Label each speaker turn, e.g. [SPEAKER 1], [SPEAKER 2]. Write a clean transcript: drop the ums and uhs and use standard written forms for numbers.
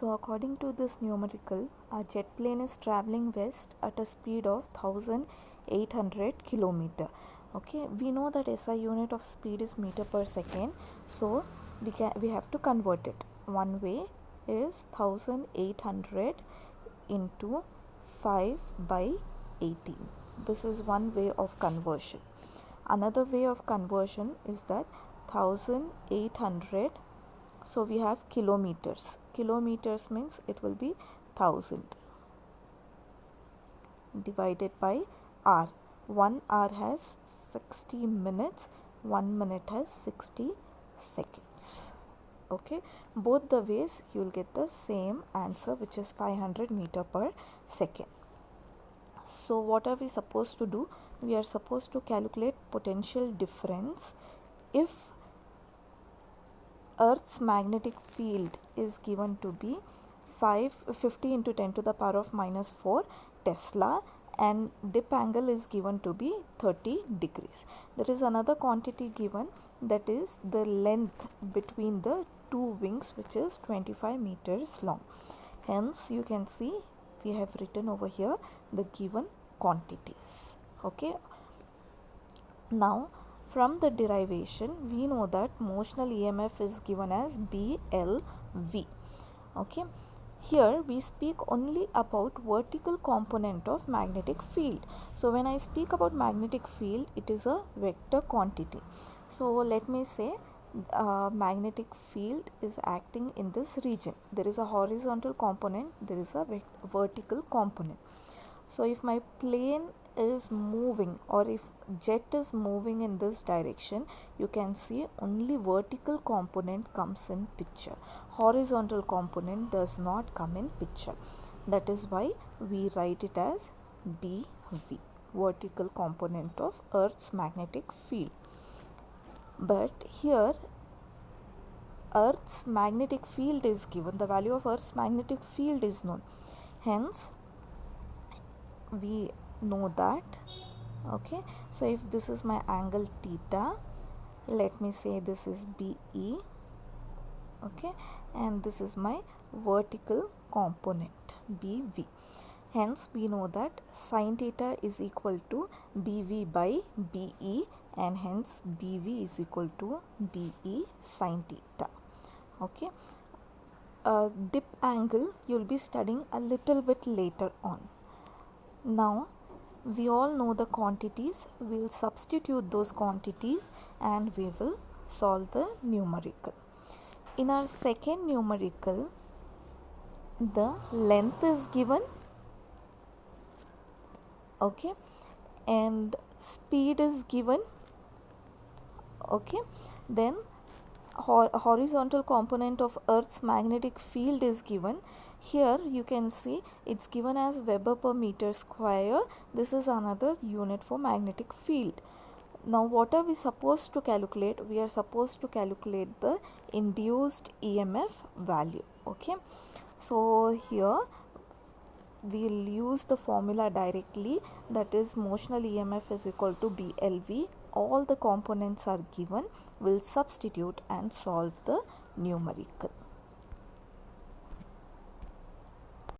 [SPEAKER 1] So according to this numerical, a jet plane is traveling west at a speed of 1800 kilometer. Okay, we know that SI unit of speed is meter per second, so we have to convert it. One way is 1800 into 5 by 18. This is one way of conversion. Another way of conversion is that 1800, so we have kilometers. Kilometers means it will be 1000 divided by hour. 1 hour has 60 minutes, 1 minute has 60 seconds. Okay, both the ways you will get the same answer, which is 500 meter per second. So what are we supposed to do? We are supposed to calculate potential difference if Earth's magnetic field is given to be 50 into 10 to the power of minus 4 Tesla, and dip angle is given to be 30 degrees. There is another quantity given, that is the length between the two wings, which is 25 meters long. Hence you can see we have written over here the given quantities. Okay, now from the derivation we know that motional EMF is given as BLV. Okay, here we speak only about vertical component of magnetic field. So when I speak about magnetic field, it is a vector quantity. So let me say magnetic field is acting in this region. There is a horizontal component, there is a vertical component. So if my plane is moving, or if jet is moving in this direction, you can see only vertical component comes in picture. Horizontal component does not come in picture. That is why we write it as BV, vertical component of Earth's magnetic field. But here Earth's magnetic field is given, the value of Earth's magnetic field is known. Hence we know that. Okay, so if this is my angle theta, let me say this is BE. Okay, and this is my vertical component BV. Hence we know that sin theta is equal to BV by BE, and hence BV is equal to BE sin theta. Okay, dip angle you will be studying a little bit later on. Now we all know the quantities. We will substitute those quantities and we will solve the numerical. In our second numerical, the length is given, okay, and speed is given. Okay, then horizontal component of Earth's magnetic field is given. Here you can see it's given as Weber per meter square. This is another unit for magnetic field. Now what are we supposed to calculate? We are supposed to calculate the induced EMF value. Okay, so here we will use the formula directly, that is motional EMF is equal to BLV. All the components are given. We'll substitute and solve the numerical.